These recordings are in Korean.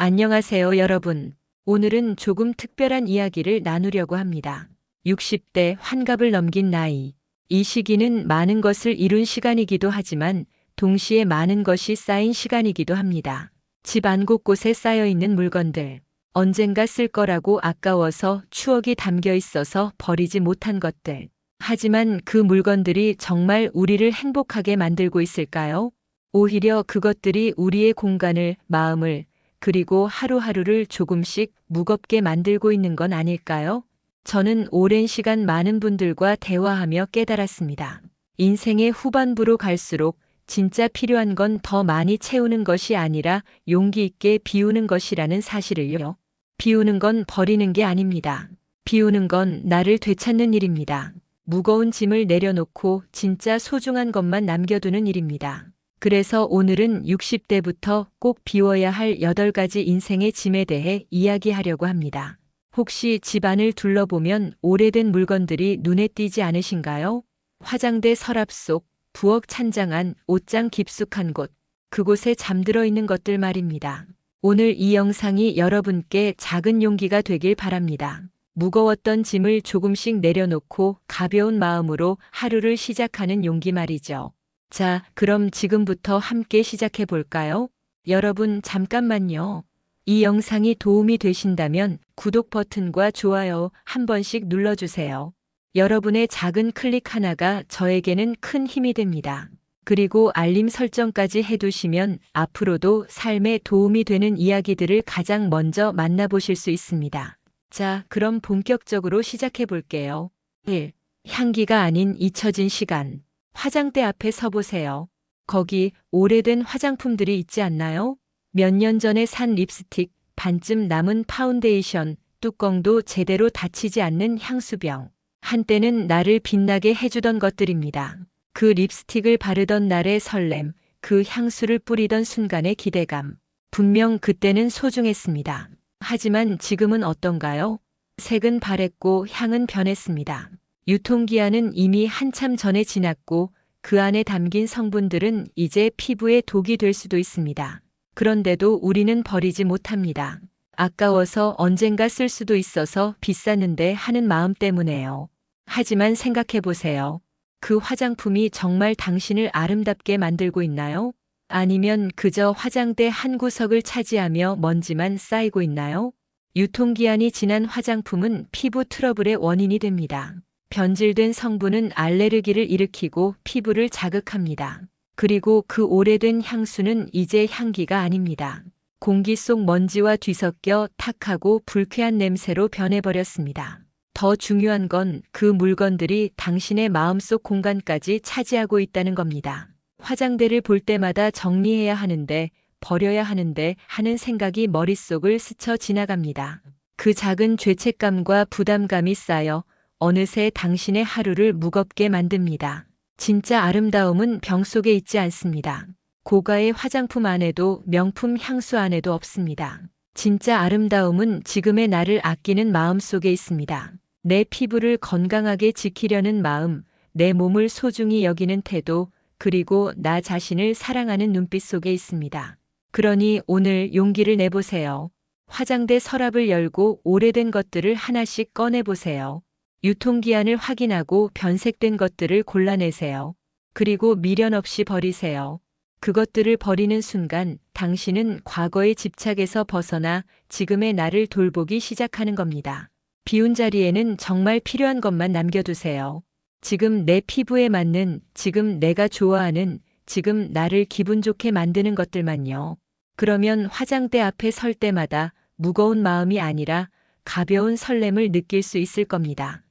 안녕하세요, 여러분. 오늘은 조금 특별한 이야기를 나누려고 합니다. 60대 환갑을 넘긴 나이. 이 시기는 많은 것을 이룬 시간이기도 하지만 동시에 많은 것이 쌓인 시간이기도 합니다. 집 안 곳곳에 쌓여 있는 물건들. 언젠가 쓸 거라고 아까워서 추억이 담겨 있어서 버리지 못한 것들. 하지만 그 물건들이 정말 우리를 행복하게 만들고 있을까요? 오히려 그것들이 우리의 공간을, 마음을, 그리고 하루하루를 조금씩 무겁게 만들고 있는 건 아닐까요? 저는 오랜 시간 많은 분들과 대화하며 깨달았습니다. 인생의 후반부로 갈수록 진짜 필요한 건 더 많이 채우는 것이 아니라 용기 있게 비우는 것이라는 사실을요. 비우는 건 버리는 게 아닙니다. 비우는 건 나를 되찾는 일입니다. 무거운 짐을 내려놓고 진짜 소중한 것만 남겨두는 일입니다. 그래서 오늘은 60대부터 꼭 비워야 할 8가지 인생의 짐에 대해 이야기하려고 합니다. 혹시 집안을 둘러보면 오래된 물건들이 눈에 띄지 않으신가요? 화장대 서랍 속, 부엌 찬장 안, 옷장 깊숙한 곳, 그곳에 잠들어 있는 것들 말입니다. 오늘 이 영상이 여러분께 작은 용기가 되길 바랍니다. 무거웠던 짐을 조금씩 내려놓고 가벼운 마음으로 하루를 시작하는 용기 말이죠. 자, 그럼 지금부터 함께 시작해 볼까요? 여러분, 잠깐만요. 이 영상이 도움이 되신다면 구독 버튼과 좋아요 한 번씩 눌러주세요. 여러분의 작은 클릭 하나가 저에게는 큰 힘이 됩니다. 그리고 알림 설정까지 해두시면 앞으로도 삶에 도움이 되는 이야기들을 가장 먼저 만나보실 수 있습니다. 자, 그럼 본격적으로 시작해 볼게요. 1. 향기가 아닌 잊혀진 시간. 화장대 앞에 서보세요. 거기 오래된 화장품들이 있지 않나요? 몇 년 전에 산 립스틱, 반쯤 남은 파운데이션, 뚜껑도 제대로 닫히지 않는 향수병. 한때는 나를 빛나게 해주던 것들입니다. 그 립스틱을 바르던 날의 설렘, 그 향수를 뿌리던 순간의 기대감. 분명 그때는 소중했습니다. 하지만 지금은 어떤가요? 색은 바랬고 향은 변했습니다. 유통기한은 이미 한참 전에 지났고 그 안에 담긴 성분들은 이제 피부에 독이 될 수도 있습니다. 그런데도 우리는 버리지 못합니다. 아까워서 언젠가 쓸 수도 있어서 비쌌는데 하는 마음 때문에요. 하지만 생각해 보세요. 그 화장품이 정말 당신을 아름답게 만들고 있나요? 아니면 그저 화장대 한 구석을 차지하며 먼지만 쌓이고 있나요? 유통기한이 지난 화장품은 피부 트러블의 원인이 됩니다. 변질된 성분은 알레르기를 일으키고 피부를 자극합니다. 그리고 그 오래된 향수는 이제 향기가 아닙니다. 공기 속 먼지와 뒤섞여 탁하고 불쾌한 냄새로 변해버렸습니다. 더 중요한 건 그 물건들이 당신의 마음속 공간까지 차지하고 있다는 겁니다. 화장대를 볼 때마다 정리해야 하는데, 버려야 하는데 하는 생각이 머릿속을 스쳐 지나갑니다. 그 작은 죄책감과 부담감이 쌓여 어느새 당신의 하루를 무겁게 만듭니다. 진짜 아름다움은 병 속에 있지 않습니다. 고가의 화장품 안에도 명품 향수 안에도 없습니다. 진짜 아름다움은 지금의 나를 아끼는 마음 속에 있습니다. 내 피부를 건강하게 지키려는 마음, 내 몸을 소중히 여기는 태도, 그리고 나 자신을 사랑하는 눈빛 속에 있습니다. 그러니 오늘 용기를 내보세요. 화장대 서랍을 열고 오래된 것들을 하나씩 꺼내보세요. 유통기한을 확인하고 변색된 것들을 골라내세요. 그리고 미련 없이 버리세요. 그것들을 버리는 순간 당신은 과거의 집착에서 벗어나 지금의 나를 돌보기 시작하는 겁니다. 비운 자리에는 정말 필요한 것만 남겨두세요. 지금 내 피부에 맞는, 지금 내가 좋아하는, 지금 나를 기분 좋게 만드는 것들만요. 그러면 화장대 앞에 설 때마다 무거운 마음이 아니라 가벼운 설렘을 느낄 수 있을 겁니다.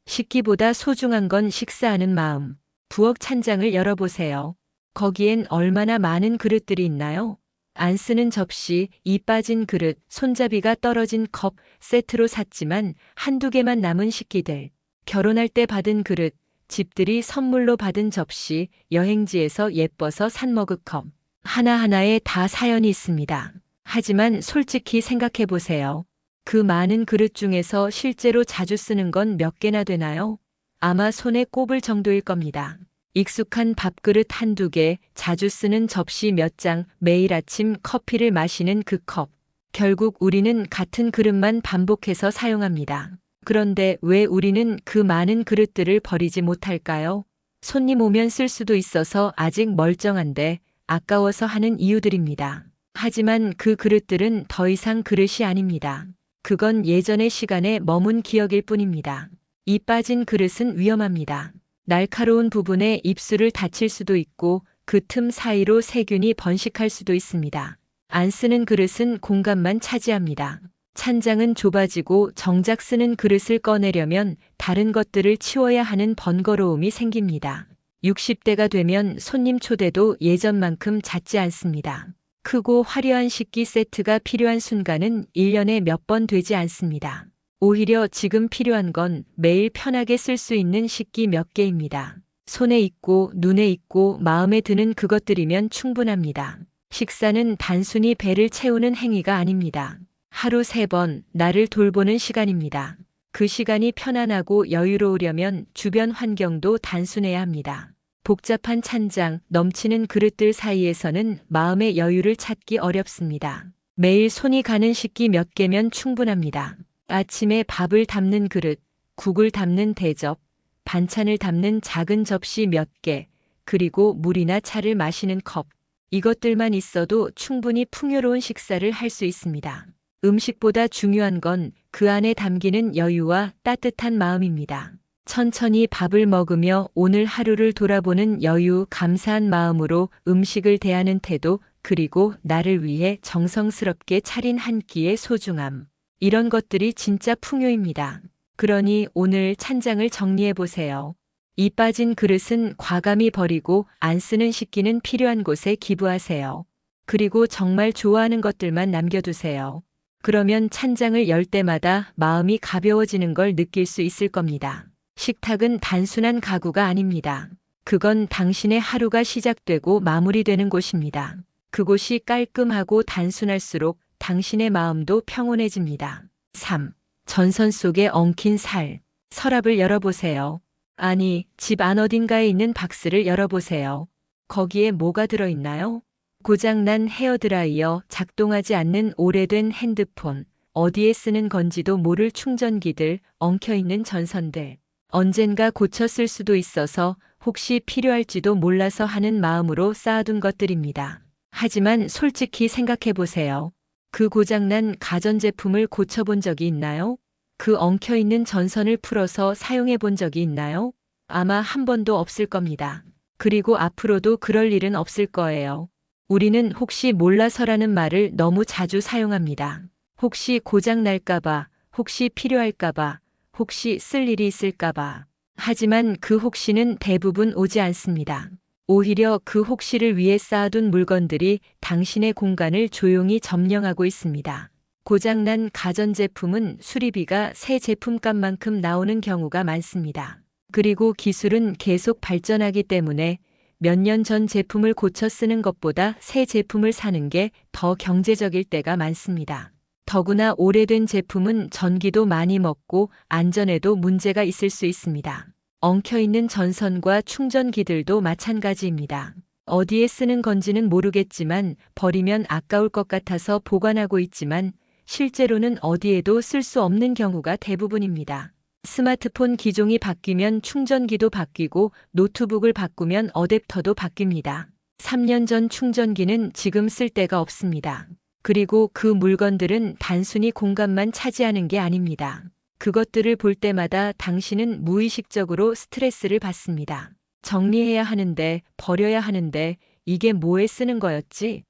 식기보다 소중한 건 식사하는 마음. 부엌 찬장을 열어보세요. 거기엔 얼마나 많은 그릇들이 있나요? 안 쓰는 접시, 이 빠진 그릇, 손잡이가 떨어진 컵, 세트로 샀지만 한두 개만 남은 식기들. 결혼할 때 받은 그릇, 집들이 선물로 받은 접시, 여행지에서 예뻐서 산 머그컵. 하나하나에 다 사연이 있습니다. 하지만 솔직히 생각해 보세요. 그 많은 그릇 중에서 실제로 자주 쓰는 건 몇 개나 되나요? 아마 손에 꼽을 정도일 겁니다. 익숙한 밥그릇 한두 개, 자주 쓰는 접시 몇 장, 매일 아침 커피를 마시는 그 컵. 결국 우리는 같은 그릇만 반복해서 사용합니다. 그런데 왜 우리는 그 많은 그릇들을 버리지 못할까요? 손님 오면 쓸 수도 있어서 아직 멀쩡한데 아까워서 하는 이유들입니다. 하지만 그 그릇들은 더 이상 그릇이 아닙니다. 그건 예전의 시간에 머문 기억일 뿐입니다. 이 빠진 그릇은 위험합니다. 날카로운 부분에 입술을 다칠 수도 있고 그 틈 사이로 세균이 번식할 수도 있습니다. 안 쓰는 그릇은 공간만 차지합니다. 찬장은 좁아지고 정작 쓰는 그릇을 꺼내려면 다른 것들을 치워야 하는 번거로움이 생깁니다. 60대가 되면 손님 초대도 예전만큼 잦지 않습니다. 크고 화려한 식기 세트가 필요한 순간은 1년에 몇 번 되지 않습니다. 오히려 지금 필요한 건 매일 편하게 쓸 수 있는 식기 몇 개입니다. 손에 있고 눈에 있고 마음에 드는 그것들이면 충분합니다. 식사는 단순히 배를 채우는 행위가 아닙니다. 하루 3번 나를 돌보는 시간입니다. 그 시간이 편안하고 여유로우려면 주변 환경도 단순해야 합니다. 복잡한 찬장, 넘치는 그릇들 사이에서는 마음의 여유를 찾기 어렵습니다. 매일 손이 가는 식기 몇 개면 충분합니다. 아침에 밥을 담는 그릇, 국을 담는 대접, 반찬을 담는 작은 접시 몇 개, 그리고 물이나 차를 마시는 컵. 이것들만 있어도 충분히 풍요로운 식사를 할 수 있습니다. 음식보다 중요한 건 그 안에 담기는 여유와 따뜻한 마음입니다. 천천히 밥을 먹으며 오늘 하루를 돌아보는 여유, 감사한 마음으로 음식을 대하는 태도, 그리고 나를 위해 정성스럽게 차린 한 끼의 소중함. 이런 것들이 진짜 풍요입니다. 그러니 오늘 찬장을 정리해 보세요. 이 빠진 그릇은 과감히 버리고 안 쓰는 식기는 필요한 곳에 기부하세요. 그리고 정말 좋아하는 것들만 남겨두세요. 그러면 찬장을 열 때마다 마음이 가벼워지는 걸 느낄 수 있을 겁니다. 식탁은 단순한 가구가 아닙니다. 그건 당신의 하루가 시작되고 마무리되는 곳입니다. 그곳이 깔끔하고 단순할수록 당신의 마음도 평온해집니다. 3. 전선 속에 엉킨 살. 서랍을 열어보세요. 아니, 집 안 어딘가에 있는 박스를 열어보세요. 거기에 뭐가 들어있나요? 고장난 헤어드라이어, 작동하지 않는 오래된 핸드폰, 어디에 쓰는 건지도 모를 충전기들, 엉켜있는 전선들. 언젠가 고쳐 쓸 수도 있어서 혹시 필요할지도 몰라서 하는 마음으로 쌓아둔 것들입니다. 하지만 솔직히 생각해 보세요. 그 고장난 가전제품을 고쳐본 적이 있나요? 그 엉켜있는 전선을 풀어서 사용해 본 적이 있나요? 아마 한 번도 없을 겁니다. 그리고 앞으로도 그럴 일은 없을 거예요. 우리는 혹시 몰라서라는 말을 너무 자주 사용합니다. 혹시 고장 날까봐, 혹시 필요할까봐, 혹시 쓸 일이 있을까봐. 하지만 그 혹시는 대부분 오지 않습니다. 오히려 그 혹시를 위해 쌓아둔 물건들이 당신의 공간을 조용히 점령하고 있습니다. 고장난 가전제품은 수리비가 새 제품값만큼 나오는 경우가 많습니다. 그리고 기술은 계속 발전하기 때문에 몇 년 전 제품을 고쳐 쓰는 것보다 새 제품을 사는 게 더 경제적일 때가 많습니다. 더구나 오래된 제품은 전기도 많이 먹고 안전에도 문제가 있을 수 있습니다. 엉켜있는 전선과 충전기들도 마찬가지입니다. 어디에 쓰는 건지는 모르겠지만 버리면 아까울 것 같아서 보관하고 있지만 실제로는 어디에도 쓸 수 없는 경우가 대부분입니다. 스마트폰 기종이 바뀌면 충전기도 바뀌고 노트북을 바꾸면 어댑터도 바뀝니다. 3년 전 충전기는 지금 쓸 데가 없습니다. 그리고 그 물건들은 단순히 공간만 차지하는 게 아닙니다. 그것들을 볼 때마다 당신은 무의식적으로 스트레스를 받습니다. 정리해야 하는데, 버려야 하는데, 이게 뭐에 쓰는 거였지?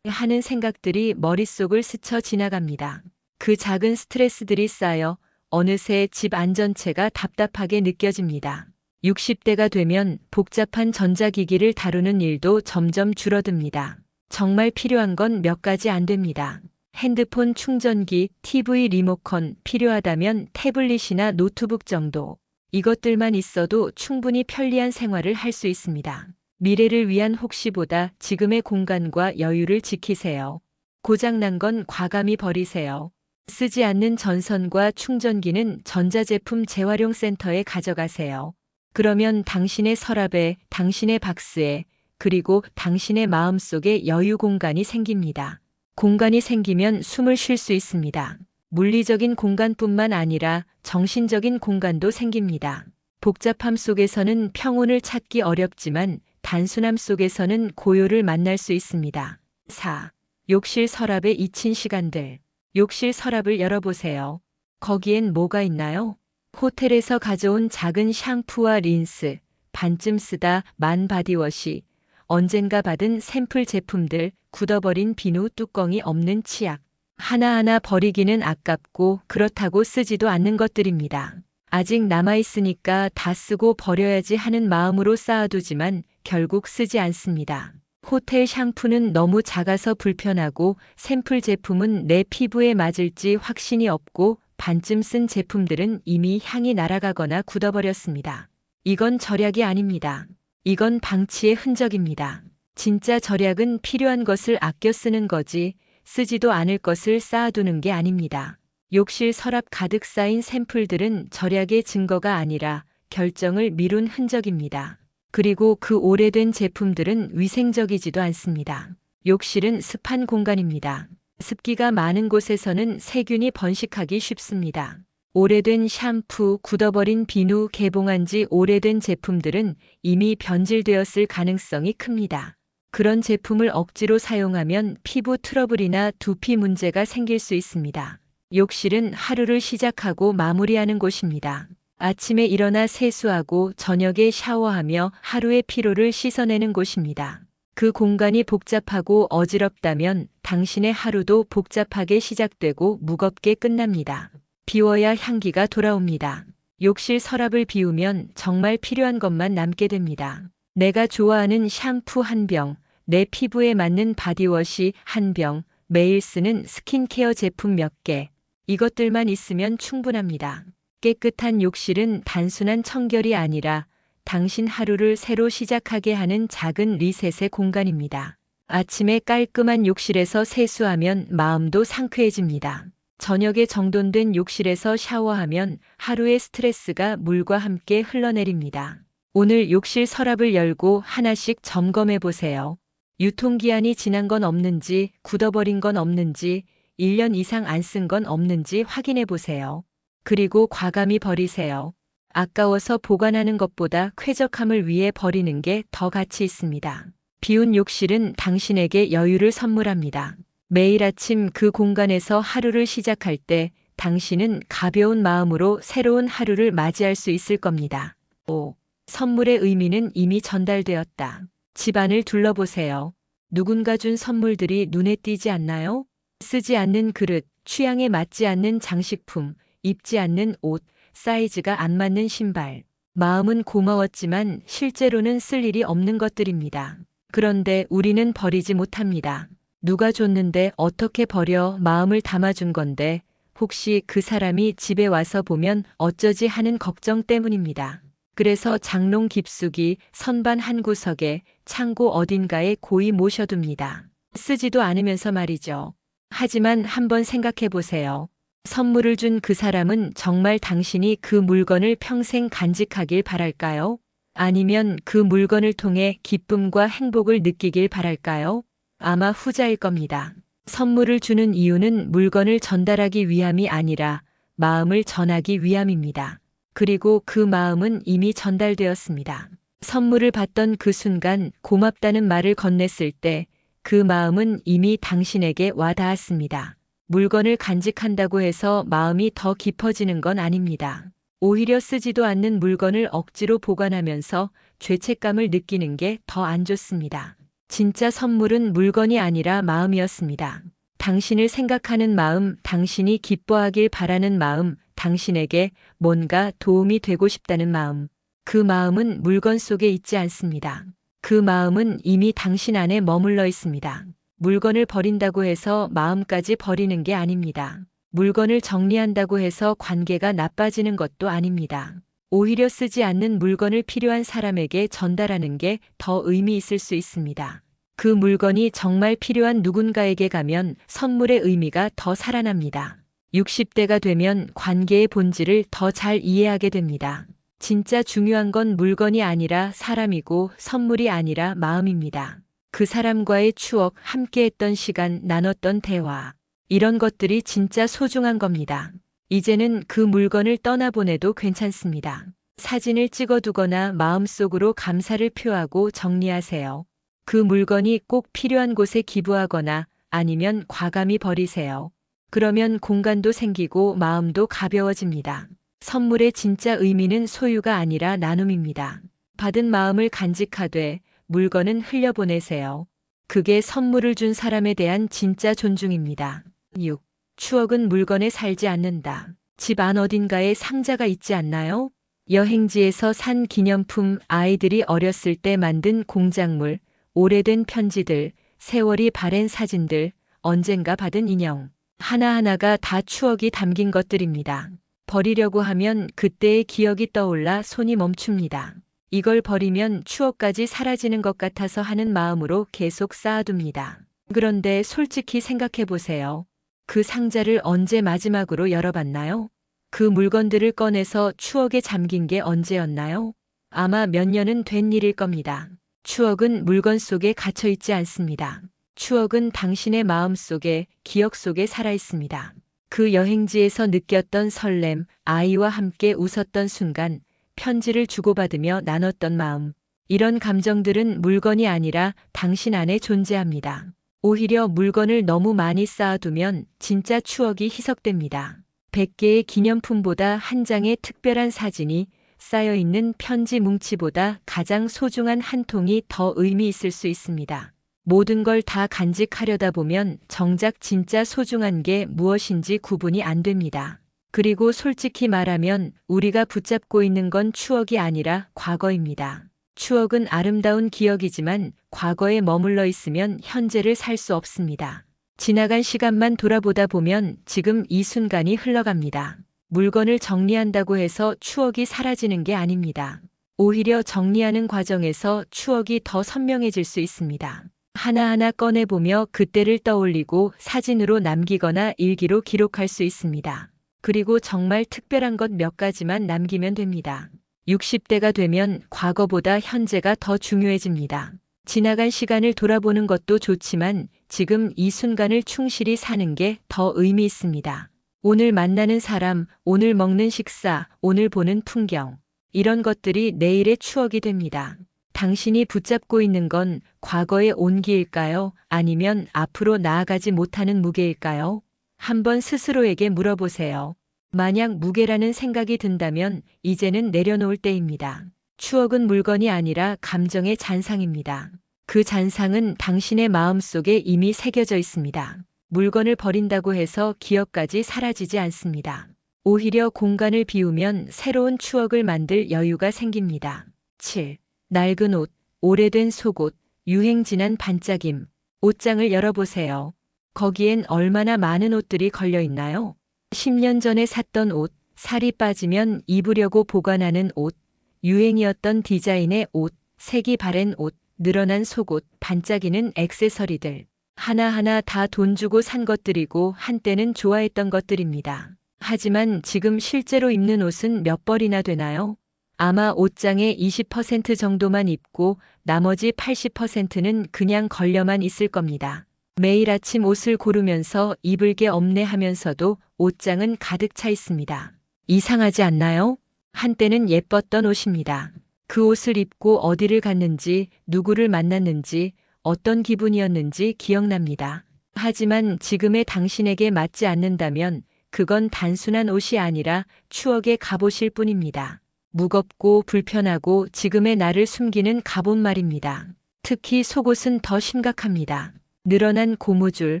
하는 생각들이 머릿속을 스쳐 지나갑니다. 그 작은 스트레스들이 쌓여 어느새 집 안전체가 답답하게 느껴집니다. 60대가 되면 복잡한 전자기기를 다루는 일도 점점 줄어듭니다. 정말 필요한 건 몇 가지 안 됩니다. 핸드폰 충전기, TV 리모컨, 필요하다면 태블릿이나 노트북 정도. 이것들만 있어도 충분히 편리한 생활을 할 수 있습니다. 미래를 위한 혹시보다 지금의 공간과 여유를 지키세요. 고장난 건 과감히 버리세요. 쓰지 않는 전선과 충전기는 전자제품 재활용 센터에 가져가세요. 그러면 당신의 서랍에, 당신의 박스에, 그리고 당신의 마음속에 여유 공간이 생깁니다. 공간이 생기면 숨을 쉴 수 있습니다. 물리적인 공간뿐만 아니라 정신적인 공간도 생깁니다. 복잡함 속에서는 평온을 찾기 어렵지만 단순함 속에서는 고요를 만날 수 있습니다. 4. 욕실 서랍에 잊힌 시간들. 욕실 서랍을 열어보세요. 거기엔 뭐가 있나요? 호텔에서 가져온 작은 샴푸와 린스, 반쯤 쓰다 만 바디워시, 언젠가 받은 샘플 제품들, 굳어버린 비누 뚜껑이 없는 치약. 하나하나 버리기는 아깝고 그렇다고 쓰지도 않는 것들입니다. 아직 남아있으니까 다 쓰고 버려야지 하는 마음으로 쌓아두지만 결국 쓰지 않습니다. 호텔 샴푸는 너무 작아서 불편하고 샘플 제품은 내 피부에 맞을지 확신이 없고 반쯤 쓴 제품들은 이미 향이 날아가거나 굳어버렸습니다. 이건 절약이 아닙니다. 이건 방치의 흔적입니다. 진짜 절약은 필요한 것을 아껴 쓰는 거지 쓰지도 않을 것을 쌓아두는 게 아닙니다. 욕실 서랍 가득 쌓인 샘플들은 절약의 증거가 아니라 결정을 미룬 흔적입니다. 그리고 그 오래된 제품들은 위생적이지도 않습니다. 욕실은 습한 공간입니다. 습기가 많은 곳에서는 세균이 번식하기 쉽습니다. 오래된 샴푸, 굳어버린 비누, 개봉한 지 오래된 제품들은 이미 변질되었을 가능성이 큽니다. 그런 제품을 억지로 사용하면 피부 트러블이나 두피 문제가 생길 수 있습니다. 욕실은 하루를 시작하고 마무리하는 곳입니다. 아침에 일어나 세수하고 저녁에 샤워하며 하루의 피로를 씻어내는 곳입니다. 그 공간이 복잡하고 어지럽다면 당신의 하루도 복잡하게 시작되고 무겁게 끝납니다. 비워야 향기가 돌아옵니다. 욕실 서랍을 비우면 정말 필요한 것만 남게 됩니다. 내가 좋아하는 샴푸 한 병, 내 피부에 맞는 바디워시 한 병, 매일 쓰는 스킨케어 제품 몇 개. 이것들만 있으면 충분합니다. 깨끗한 욕실은 단순한 청결이 아니라 당신 하루를 새로 시작하게 하는 작은 리셋의 공간입니다. 아침에 깔끔한 욕실에서 세수하면 마음도 상쾌해집니다. 저녁에 정돈된 욕실에서 샤워하면 하루의 스트레스가 물과 함께 흘러내립니다. 오늘 욕실 서랍을 열고 하나씩 점검해 보세요. 유통기한이 지난 건 없는지, 굳어버린 건 없는지, 1년 이상 안 쓴 건 없는지 확인해 보세요. 그리고 과감히 버리세요. 아까워서 보관하는 것보다 쾌적함을 위해 버리는 게 더 가치 있습니다. 비운 욕실은 당신에게 여유를 선물합니다. 매일 아침 그 공간에서 하루를 시작할 때 당신은 가벼운 마음으로 새로운 하루를 맞이할 수 있을 겁니다. 5. 선물의 의미는 이미 전달되었다. 집안을 둘러보세요. 누군가 준 선물들이 눈에 띄지 않나요? 쓰지 않는 그릇, 취향에 맞지 않는 장식품, 입지 않는 옷, 사이즈가 안 맞는 신발. 마음은 고마웠지만 실제로는 쓸 일이 없는 것들입니다. 그런데 우리는 버리지 못합니다. 누가 줬는데 어떻게 버려 마음을 담아준 건데 혹시 그 사람이 집에 와서 보면 어쩌지 하는 걱정 때문입니다. 그래서 장롱 깊숙이, 선반 한 구석에, 창고 어딘가에 고이 모셔둡니다. 쓰지도 않으면서 말이죠. 하지만 한번 생각해 보세요. 선물을 준 그 사람은 정말 당신이 그 물건을 평생 간직하길 바랄까요? 아니면 그 물건을 통해 기쁨과 행복을 느끼길 바랄까요? 아마 후자일 겁니다. 선물을 주는 이유는 물건을 전달하기 위함이 아니라 마음을 전하기 위함입니다. 그리고 그 마음은 이미 전달되었습니다. 선물을 받던 그 순간 고맙다는 말을 건넸을 때 그 마음은 이미 당신에게 와 닿았습니다. 물건을 간직한다고 해서 마음이 더 깊어지는 건 아닙니다. 오히려 쓰지도 않는 물건을 억지로 보관하면서 죄책감을 느끼는 게 더 안 좋습니다. 진짜 선물은 물건이 아니라 마음이었습니다. 당신을 생각하는 마음, 당신이 기뻐하길 바라는 마음, 당신에게 뭔가 도움이 되고 싶다는 마음. 그 마음은 물건 속에 있지 않습니다. 그 마음은 이미 당신 안에 머물러 있습니다. 물건을 버린다고 해서 마음까지 버리는 게 아닙니다. 물건을 정리한다고 해서 관계가 나빠지는 것도 아닙니다. 오히려 쓰지 않는 물건을 필요한 사람에게 전달하는 게 더 의미 있을 수 있습니다. 그 물건이 정말 필요한 누군가에게 가면 선물의 의미가 더 살아납니다. 60대가 되면 관계의 본질을 더 잘 이해하게 됩니다. 진짜 중요한 건 물건이 아니라 사람이고 선물이 아니라 마음입니다. 그 사람과의 추억, 함께했던 시간, 나눴던 대화. 이런 것들이 진짜 소중한 겁니다. 이제는 그 물건을 떠나보내도 괜찮습니다. 사진을 찍어두거나 마음속으로 감사를 표하고 정리하세요. 그 물건이 꼭 필요한 곳에 기부하거나 아니면 과감히 버리세요. 그러면 공간도 생기고 마음도 가벼워집니다. 선물의 진짜 의미는 소유가 아니라 나눔입니다. 받은 마음을 간직하되 물건은 흘려보내세요. 그게 선물을 준 사람에 대한 진짜 존중입니다. 6. 추억은 물건에 살지 않는다. 집 안 어딘가에 상자가 있지 않나요? 여행지에서 산 기념품, 아이들이 어렸을 때 만든 공작물, 오래된 편지들, 세월이 바랜 사진들, 언젠가 받은 인형. 하나하나가 다 추억이 담긴 것들입니다. 버리려고 하면 그때의 기억이 떠올라 손이 멈춥니다. 이걸 버리면 추억까지 사라지는 것 같아서 하는 마음으로 계속 쌓아둡니다. 그런데 솔직히 생각해 보세요. 그 상자를 언제 마지막으로 열어봤나요? 그 물건들을 꺼내서 추억에 잠긴 게 언제였나요? 아마 몇 년은 된 일일 겁니다. 추억은 물건 속에 갇혀 있지 않습니다. 추억은 당신의 마음 속에, 기억 속에 살아 있습니다. 그 여행지에서 느꼈던 설렘, 아이와 함께 웃었던 순간, 편지를 주고받으며 나눴던 마음. 이런 감정들은 물건이 아니라 당신 안에 존재합니다. 오히려 물건을 너무 많이 쌓아두면 진짜 추억이 희석됩니다. 100개의 기념품보다 한 장의 특별한 사진이 쌓여있는 편지 뭉치보다 가장 소중한 한 통이 더 의미 있을 수 있습니다. 모든 걸 다 간직하려다 보면 정작 진짜 소중한 게 무엇인지 구분이 안 됩니다. 그리고 솔직히 말하면 우리가 붙잡고 있는 건 추억이 아니라 과거입니다. 추억은 아름다운 기억이지만 과거에 머물러 있으면 현재를 살 수 없습니다. 지나간 시간만 돌아보다 보면 지금 이 순간이 흘러갑니다. 물건을 정리한다고 해서 추억이 사라지는 게 아닙니다. 오히려 정리하는 과정에서 추억이 더 선명해질 수 있습니다. 하나하나 꺼내보며 그때를 떠올리고 사진으로 남기거나 일기로 기록할 수 있습니다. 그리고 정말 특별한 것 몇 가지만 남기면 됩니다. 60대가 되면 과거보다 현재가 더 중요해집니다. 지나간 시간을 돌아보는 것도 좋지만 지금 이 순간을 충실히 사는 게 더 의미 있습니다. 오늘 만나는 사람, 오늘 먹는 식사, 오늘 보는 풍경. 이런 것들이 내일의 추억이 됩니다. 당신이 붙잡고 있는 건 과거의 온기일까요? 아니면 앞으로 나아가지 못하는 무게일까요? 한번 스스로에게 물어보세요. 만약 무게라는 생각이 든다면 이제는 내려놓을 때입니다. 추억은 물건이 아니라 감정의 잔상입니다. 그 잔상은 당신의 마음속에 이미 새겨져 있습니다. 물건을 버린다고 해서 기억까지 사라지지 않습니다. 오히려 공간을 비우면 새로운 추억을 만들 여유가 생깁니다. 7. 낡은 옷, 오래된 속옷, 유행 지난 반짝임. 옷장을 열어보세요. 거기엔 얼마나 많은 옷들이 걸려 있나요? 10년 전에 샀던 옷, 살이 빠지면 입으려고 보관하는 옷, 유행이었던 디자인의 옷, 색이 바랜 옷, 늘어난 속옷, 반짝이는 액세서리들. 하나하나 다 돈 주고 산 것들이고 한때는 좋아했던 것들입니다. 하지만 지금 실제로 입는 옷은 몇 벌이나 되나요? 아마 옷장의 20% 정도만 입고 나머지 80%는 그냥 걸려만 있을 겁니다. 매일 아침 옷을 고르면서 입을 게 없네 하면서도 옷장은 가득 차 있습니다. 이상하지 않나요? 한때는 예뻤던 옷입니다. 그 옷을 입고 어디를 갔는지, 누구를 만났는지, 어떤 기분이었는지 기억납니다. 하지만 지금의 당신에게 맞지 않는다면 그건 단순한 옷이 아니라 추억의 갑옷일 뿐입니다. 무겁고 불편하고 지금의 나를 숨기는 갑옷 말입니다. 특히 속옷은 더 심각합니다. 늘어난 고무줄,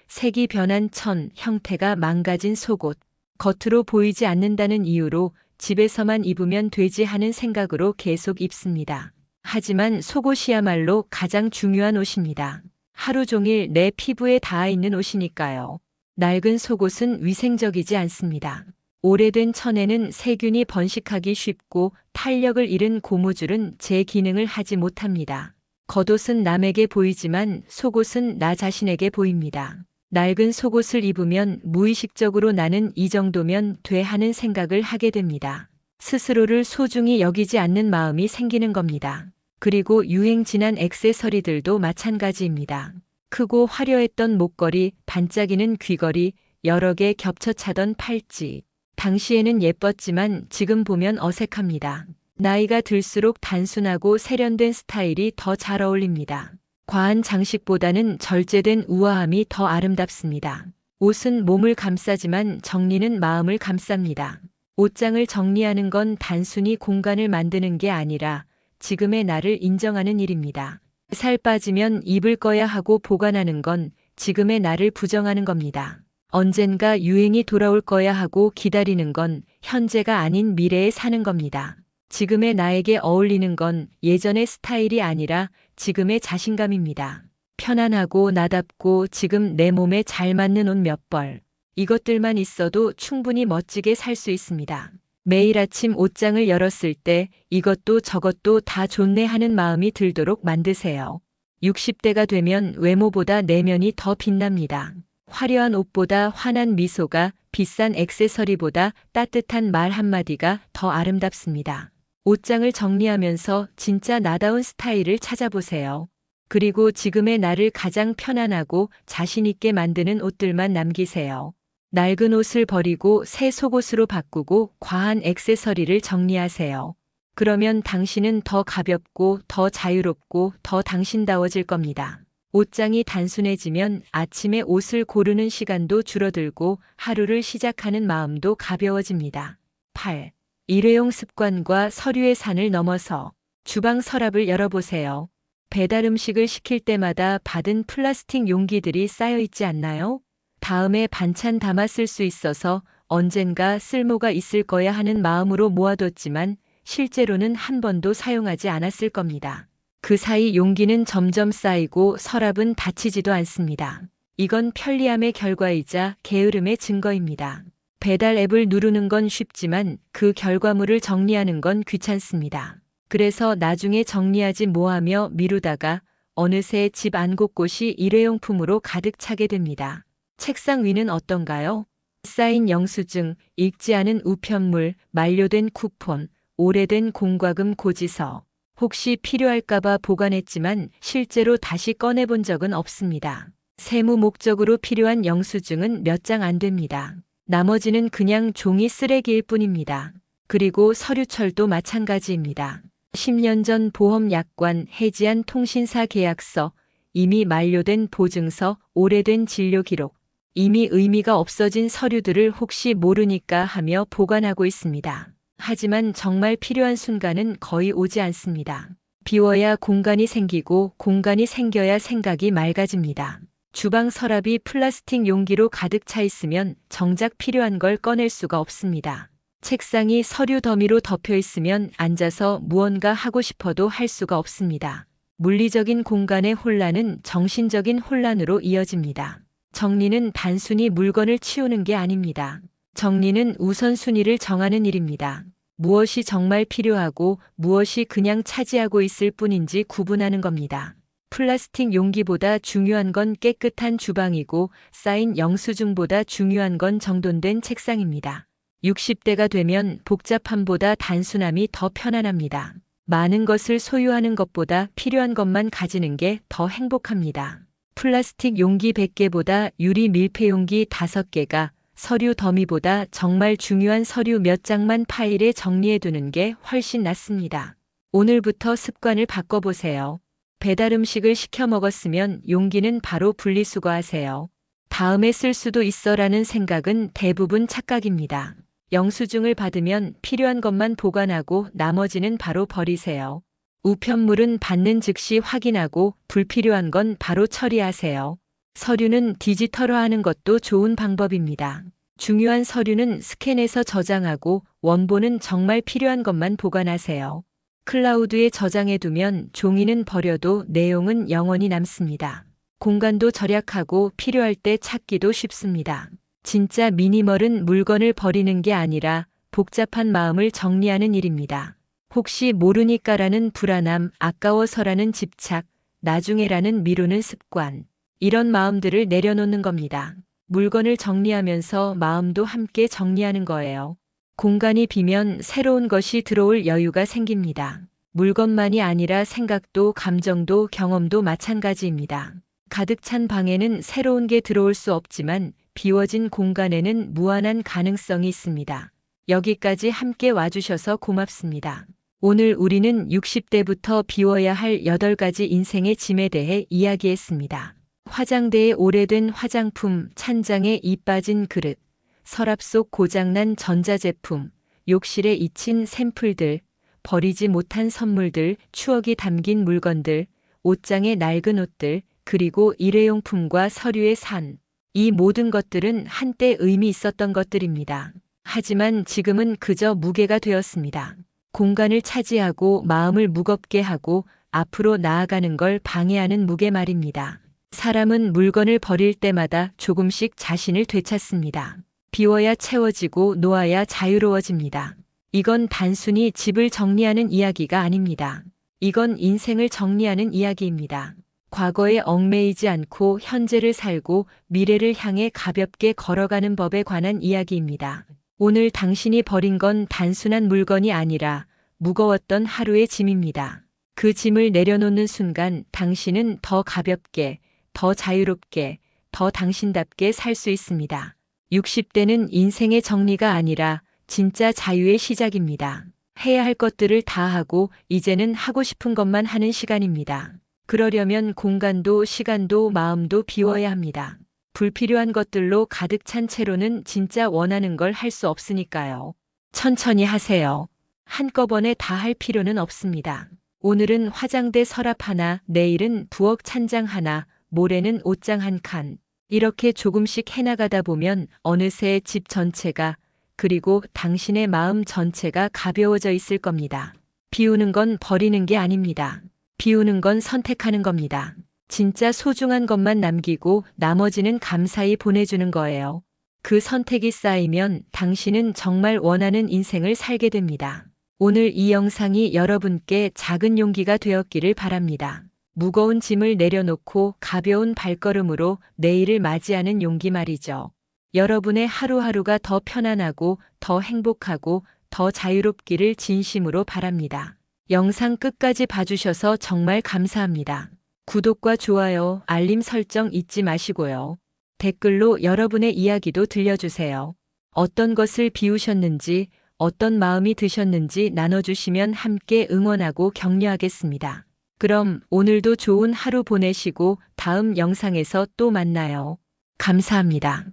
색이 변한 천, 형태가 망가진 속옷. 겉으로 보이지 않는다는 이유로 집에서만 입으면 되지 하는 생각으로 계속 입습니다. 하지만 속옷이야말로 가장 중요한 옷입니다. 하루 종일 내 피부에 닿아 있는 옷이니까요. 낡은 속옷은 위생적이지 않습니다. 오래된 천에는 세균이 번식하기 쉽고 탄력을 잃은 고무줄은 제 기능을 하지 못합니다. 겉옷은 남에게 보이지만 속옷은 나 자신에게 보입니다. 낡은 속옷을 입으면 무의식적으로 나는 이 정도면 돼 하는 생각을 하게 됩니다. 스스로를 소중히 여기지 않는 마음이 생기는 겁니다. 그리고 유행 지난 액세서리들도 마찬가지입니다. 크고 화려했던 목걸이, 반짝이는 귀걸이, 여러 개 겹쳐 차던 팔찌. 당시에는 예뻤지만 지금 보면 어색합니다. 나이가 들수록 단순하고 세련된 스타일이 더 잘 어울립니다. 과한 장식보다는 절제된 우아함이 더 아름답습니다. 옷은 몸을 감싸지만 정리는 마음을 감쌉니다. 옷장을 정리하는 건 단순히 공간을 만드는 게 아니라 지금의 나를 인정하는 일입니다. 살 빠지면 입을 거야 하고 보관하는 건 지금의 나를 부정하는 겁니다. 언젠가 유행이 돌아올 거야 하고 기다리는 건 현재가 아닌 미래에 사는 겁니다. 지금의 나에게 어울리는 건 예전의 스타일이 아니라 지금의 자신감입니다. 편안하고 나답고 지금 내 몸에 잘 맞는 옷 몇 벌. 이것들만 있어도 충분히 멋지게 살 수 있습니다. 매일 아침 옷장을 열었을 때 이것도 저것도 다 좋네 하는 마음이 들도록 만드세요. 60대가 되면 외모보다 내면이 더 빛납니다. 화려한 옷보다 환한 미소가, 비싼 액세서리보다 따뜻한 말 한마디가 더 아름답습니다. 옷장을 정리하면서 진짜 나다운 스타일을 찾아보세요. 그리고 지금의 나를 가장 편안하고 자신 있게 만드는 옷들만 남기세요. 낡은 옷을 버리고 새 속옷으로 바꾸고 과한 액세서리를 정리하세요. 그러면 당신은 더 가볍고 더 자유롭고 더 당신다워질 겁니다. 옷장이 단순해지면 아침에 옷을 고르는 시간도 줄어들고 하루를 시작하는 마음도 가벼워집니다. 8. 일회용 습관과 서류의 산을 넘어서 주방 서랍을 열어보세요. 배달 음식을 시킬 때마다 받은 플라스틱 용기들이 쌓여 있지 않나요? 다음에 반찬 담아 쓸 수 있어서 언젠가 쓸모가 있을 거야 하는 마음으로 모아뒀지만 실제로는 한 번도 사용하지 않았을 겁니다. 그 사이 용기는 점점 쌓이고 서랍은 닫히지도 않습니다. 이건 편리함의 결과이자 게으름의 증거입니다. 배달 앱을 누르는 건 쉽지만 그 결과물을 정리하는 건 귀찮습니다. 그래서 나중에 정리하지 뭐하며 미루다가 어느새 집 안 곳곳이 일회용품으로 가득 차게 됩니다. 책상 위는 어떤가요? 쌓인 영수증, 읽지 않은 우편물, 만료된 쿠폰, 오래된 공과금 고지서. 혹시 필요할까봐 보관했지만 실제로 다시 꺼내본 적은 없습니다. 세무 목적으로 필요한 영수증은 몇 장 안 됩니다. 나머지는 그냥 종이 쓰레기일 뿐입니다. 그리고 서류철도 마찬가지입니다. 10년 전 보험 약관, 해지한 통신사 계약서, 이미 만료된 보증서, 오래된 진료 기록, 이미 의미가 없어진 서류들을 혹시 모르니까 하며 보관하고 있습니다. 하지만 정말 필요한 순간은 거의 오지 않습니다. 비워야 공간이 생기고 공간이 생겨야 생각이 맑아집니다. 주방 서랍이 플라스틱 용기로 가득 차 있으면 정작 필요한 걸 꺼낼 수가 없습니다. 책상이 서류 더미로 덮여 있으면 앉아서 무언가 하고 싶어도 할 수가 없습니다. 물리적인 공간의 혼란은 정신적인 혼란으로 이어집니다. 정리는 단순히 물건을 치우는 게 아닙니다. 정리는 우선순위를 정하는 일입니다. 무엇이 정말 필요하고 무엇이 그냥 차지하고 있을 뿐인지 구분하는 겁니다. 플라스틱 용기보다 중요한 건 깨끗한 주방이고 쌓인 영수증보다 중요한 건 정돈된 책상입니다. 60대가 되면 복잡함보다 단순함이 더 편안합니다. 많은 것을 소유하는 것보다 필요한 것만 가지는 게 더 행복합니다. 플라스틱 용기 100개보다 유리 밀폐용기 5개가, 서류 더미보다 정말 중요한 서류 몇 장만 파일에 정리해두는 게 훨씬 낫습니다. 오늘부터 습관을 바꿔보세요. 배달 음식을 시켜 먹었으면 용기는 바로 분리수거하세요. 다음에 쓸 수도 있어라는 생각은 대부분 착각입니다. 영수증을 받으면 필요한 것만 보관하고 나머지는 바로 버리세요. 우편물은 받는 즉시 확인하고 불필요한 건 바로 처리하세요. 서류는 디지털화하는 것도 좋은 방법입니다. 중요한 서류는 스캔해서 저장하고 원본은 정말 필요한 것만 보관하세요. 클라우드에 저장해두면 종이는 버려도 내용은 영원히 남습니다. 공간도 절약하고 필요할 때 찾기도 쉽습니다. 진짜 미니멀은 물건을 버리는 게 아니라 복잡한 마음을 정리하는 일입니다. 혹시 모르니까라는 불안함, 아까워서라는 집착, 나중에라는 미루는 습관. 이런 마음들을 내려놓는 겁니다. 물건을 정리하면서 마음도 함께 정리하는 거예요. 공간이 비면 새로운 것이 들어올 여유가 생깁니다. 물건만이 아니라 생각도 감정도 경험도 마찬가지입니다. 가득 찬 방에는 새로운 게 들어올 수 없지만 비워진 공간에는 무한한 가능성이 있습니다. 여기까지 함께 와주셔서 고맙습니다. 오늘 우리는 60대부터 비워야 할 8가지 인생의 짐에 대해 이야기했습니다. 화장대에 오래된 화장품, 찬장에 이 빠진 그릇, 서랍 속 고장난 전자제품, 욕실에 잊힌 샘플들, 버리지 못한 선물들, 추억이 담긴 물건들, 옷장의 낡은 옷들, 그리고 일회용품과 서류의 산. 이 모든 것들은 한때 의미 있었던 것들입니다. 하지만 지금은 그저 무게가 되었습니다. 공간을 차지하고 마음을 무겁게 하고 앞으로 나아가는 걸 방해하는 무게 말입니다. 사람은 물건을 버릴 때마다 조금씩 자신을 되찾습니다. 비워야 채워지고 놓아야 자유로워집니다. 이건 단순히 집을 정리하는 이야기가 아닙니다. 이건 인생을 정리하는 이야기입니다. 과거에 얽매이지 않고 현재를 살고 미래를 향해 가볍게 걸어가는 법에 관한 이야기입니다. 오늘 당신이 버린 건 단순한 물건이 아니라 무거웠던 하루의 짐입니다. 그 짐을 내려놓는 순간 당신은 더 가볍게, 더 자유롭게, 더 당신답게 살 수 있습니다. 60대는 인생의 정리가 아니라 진짜 자유의 시작입니다. 해야 할 것들을 다 하고 이제는 하고 싶은 것만 하는 시간입니다. 그러려면 공간도 시간도 마음도 비워야 합니다. 불필요한 것들로 가득 찬 채로는 진짜 원하는 걸 할 수 없으니까요. 천천히 하세요. 한꺼번에 다 할 필요는 없습니다. 오늘은 화장대 서랍 하나, 내일은 부엌 찬장 하나, 모레는 옷장 한 칸. 이렇게 조금씩 해나가다 보면 어느새 집 전체가 그리고 당신의 마음 전체가 가벼워져 있을 겁니다. 비우는 건 버리는 게 아닙니다. 비우는 건 선택하는 겁니다. 진짜 소중한 것만 남기고 나머지는 감사히 보내주는 거예요. 그 선택이 쌓이면 당신은 정말 원하는 인생을 살게 됩니다. 오늘 이 영상이 여러분께 작은 용기가 되었기를 바랍니다. 무거운 짐을 내려놓고 가벼운 발걸음으로 내일을 맞이하는 용기 말이죠. 여러분의 하루하루가 더 편안하고 더 행복하고 더 자유롭기를 진심으로 바랍니다. 영상 끝까지 봐주셔서 정말 감사합니다. 구독과 좋아요, 알림 설정 잊지 마시고요. 댓글로 여러분의 이야기도 들려주세요. 어떤 것을 비우셨는지, 어떤 마음이 드셨는지 나눠주시면 함께 응원하고 격려하겠습니다. 그럼 오늘도 좋은 하루 보내시고 다음 영상에서 또 만나요. 감사합니다.